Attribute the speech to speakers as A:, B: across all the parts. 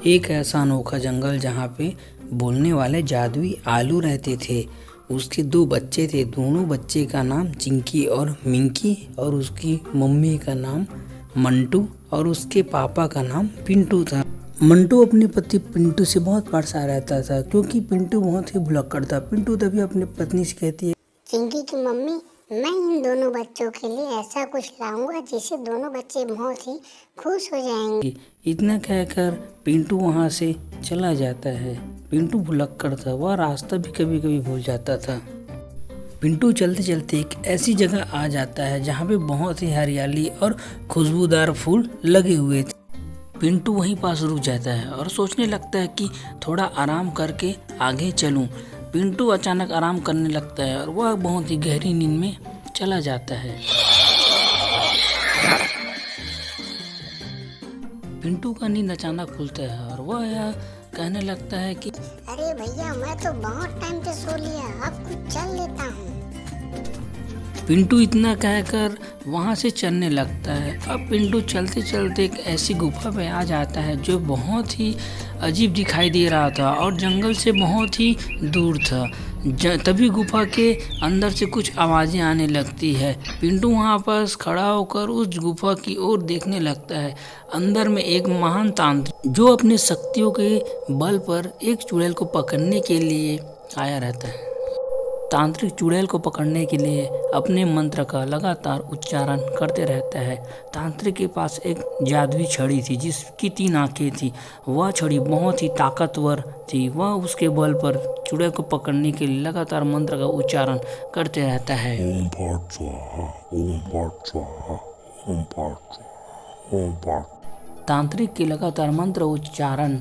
A: एक ऐसा अनोखा जंगल जहाँ पे बोलने वाले जादुई आलू रहते थे। उसके दो बच्चे थे। दोनों बच्चे का नाम चिंकी और मिंकी और उसकी मम्मी का नाम मंटू और उसके पापा का नाम पिंटू था। मंटू अपने पति पिंटू से बहुत परेशान रहता था क्योंकि पिंटू बहुत ही भुलक्कड़ था। पिंटू तभी अपनी पत्नी से कहती है,
B: चिंकी की मम्मी, मैं इन दोनों बच्चों के लिए ऐसा कुछ लाऊंगा जिससे दोनों बच्चे बहुत ही खुश हो जाएंगे।
A: इतना कहकर पिंटू वहाँ से चला जाता है। पिंटू भुलक्कड़ था, वह रास्ता भी कभी कभी भूल जाता था। पिंटू चलते चलते एक ऐसी जगह आ जाता है जहाँ पे बहुत ही हरियाली और खुशबूदार फूल लगे हुए थे। पिंटू वहीं पास रुक जाता है और सोचने लगता है कि थोड़ा आराम करके आगे चलूं। पिंटू अचानक आराम करने लगता है और वह बहुत ही गहरी नींद में चला जाता है। पिंटू का नींद अचानक खुलता है और वह यह कहने लगता है कि
B: अरे भैया, मैं तो बहुत टाइम से सो लिया, अब कुछ चल लेता हूँ।
A: पिंटू इतना कहकर वहाँ से चलने लगता है। अब पिंटू चलते चलते एक ऐसी गुफा पे आ जाता है जो बहुत ही अजीब दिखाई दे रहा था और जंगल से बहुत ही दूर था। तभी गुफा के अंदर से कुछ आवाज़ें आने लगती है। पिंटू वहाँ पर खड़ा होकर उस गुफा की ओर देखने लगता है। अंदर में एक महान तांत्रिक जो अपनी शक्तियों के बल पर एक चुड़ैल को पकड़ने के लिए आया रहता है। तांत्रिक चुड़ैल को पकड़ने के लिए अपने मंत्र का लगातार उच्चारण करते रहता है। तांत्रिक के पास एक जादुई छड़ी थी जिसकी 3 आंखें थी। वह छड़ी बहुत ही ताकतवर थी। वह उसके बल पर चुड़ैल को पकड़ने के लिए लगातार मंत्र का उच्चारण करते रहता है।
C: ओम भट स्वाहा, ओम भट स्वाहा, ओम भट स्वाहा, ओम भट।
A: तांत्रिक के लगातार मंत्र उच्चारण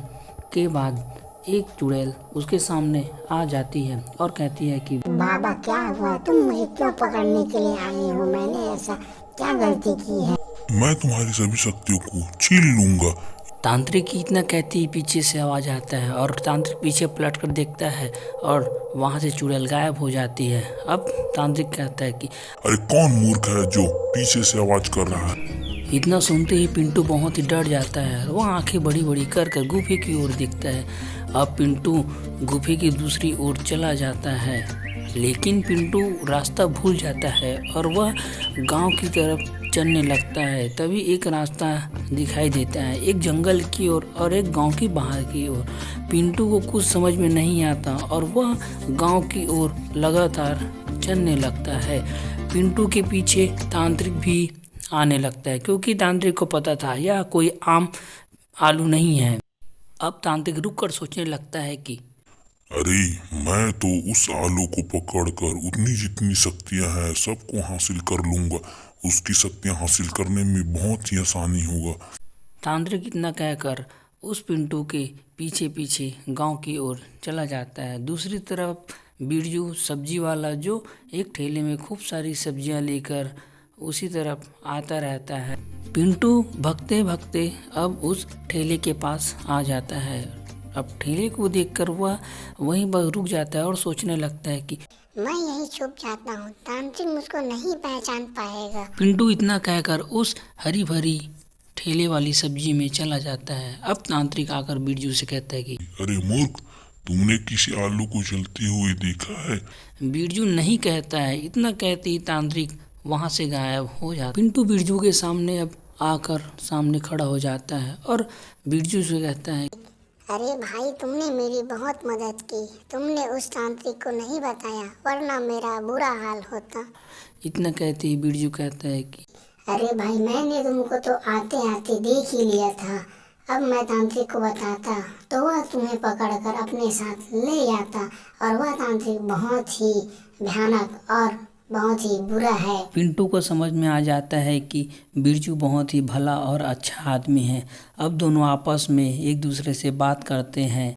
A: के बाद एक चुड़ैल उसके सामने आ जाती है और कहती है कि
B: बाबा, क्या हुआ? तुम मुझे क्यों पकड़ने के लिए आए हो? मैंने ऐसा क्या गलती की है?
C: मैं तुम्हारी सभी शक्तियों को छीन लूंगा।
A: तांत्रिक की इतना कहती ही पीछे से आवाज आता है और तांत्रिक पीछे पलट कर देखता है और वहां से चुड़ैल गायब हो जाती है। अब तांत्रिक कहता है कि
C: अरे कौन मूर्ख है जो पीछे से आवाज कर रहा है?
A: इतना सुनते ही पिंटू बहुत ही डर जाता है। वह आंखें बड़ी बड़ी कर कर गुफे की ओर देखता है। अब पिंटू गुफे की दूसरी ओर चला जाता है, लेकिन पिंटू रास्ता भूल जाता है और वह गांव की तरफ चलने लगता है। तभी एक रास्ता दिखाई देता है, एक जंगल की ओर और एक गांव की बाहर की ओर। पिंटू को कुछ समझ में नहीं आता और वह गांव की ओर लगातार चलने लगता है। पिंटू के पीछे तांत्रिक भी आने लगता है क्योंकि तांत्रिक को पता था यह कोई आम आलू नहीं है। अब तांत्रिक रुक कर सोचने लगता है कि
C: अरे मैं तो उस आलू को पकड़कर उतनी जितनी शक्तियां हैं सबको हासिल कर लूंगा। उसकी शक्तियां हासिल करने में बहुत ही आसानी होगा।
A: तांत्रिक इतना कहकर उस पिंटू के पीछे पीछे गांव की ओर चला जाता है। दूसरी तरफ बिरजू सब्जी वाला जो एक ठेले में खूब सारी सब्जियां लेकर उसी तरफ आता रहता है। पिंटू भगते भगते अब उस ठेले के पास आ जाता है। अब ठेले को देखकर वह वहीं पर रुक जाता है और सोचने लगता है कि
B: मैं यही छुप जाता हूँ, तांत्रिक मुझको नहीं पहचान पाएगा।
A: पिंटू इतना कहकर उस हरी भरी ठेले वाली सब्जी में चला जाता है। अब तांत्रिक आकर बिरजू से कहता है कि
C: अरे मूर्ख, तुमने किसी आलू को जलते हुए देखा है?
A: बिरजू नहीं कहता है। इतना कहते ही तांत्रिक वहां से गायब हो जाता है। पिंटू बिरजू के सामने अब आकर सामने खड़ा हो जाता है और बिरजू से कहता है,
B: अरे भाई, तुमने मेरी बहुत मदद की। तुमने उस तांत्रिक को नहीं बताया, वरना मेरा बुरा हाल होता।
A: इतना कहते ही बिरजू कहता है कि
B: अरे भाई, मैंने तुमको तो आते आते देख ही लिया था। अब मैं तांत्रिक को बताता तो वह तुम्हें पकड़कर अपने साथ ले जाता, और वह तांत्रिक बहुत ही भयानक और बहुत ही बुरा है।
A: पिंटू को समझ में आ जाता है कि बिरजू बहुत ही भला और अच्छा आदमी है। अब दोनों आपस में एक दूसरे से बात करते हैं।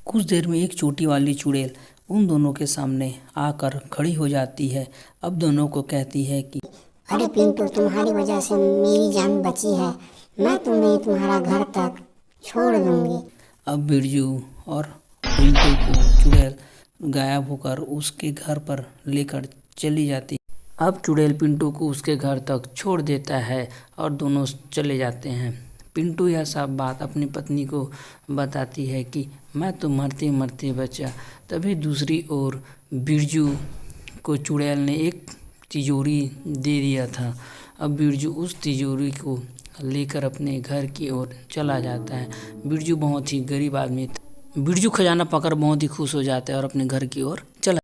A: कुछ देर में एक छोटी वाली चुड़ैल उन दोनों के सामने आकर खड़ी हो जाती है। अब दोनों को कहती है कि
B: अरे पिंटू, तुम्हारी वजह से मेरी जान बची है। मैं तुम्हें तुम्हारा घर तक छोड़ दूंगी।
A: अब बिरजू और पिंटू को चुड़ैल गायब होकर उसके घर पर लेकर चली जाती। अब चुड़ैल पिंटू को उसके घर तक छोड़ देता है और दोनों चले जाते हैं। पिंटू यह सब बात अपनी पत्नी को बताती है कि मैं तो मरते मरते बचा। तभी दूसरी ओर बिरजू को चुड़ैल ने एक तिजोरी दे दिया था। अब बिरजू उस तिजोरी को लेकर अपने घर की ओर चला जाता है। बिरजू बहुत ही गरीब आदमी था। बिरजू खजाना पाकर बहुत ही खुश हो जाता है और अपने घर की ओर चला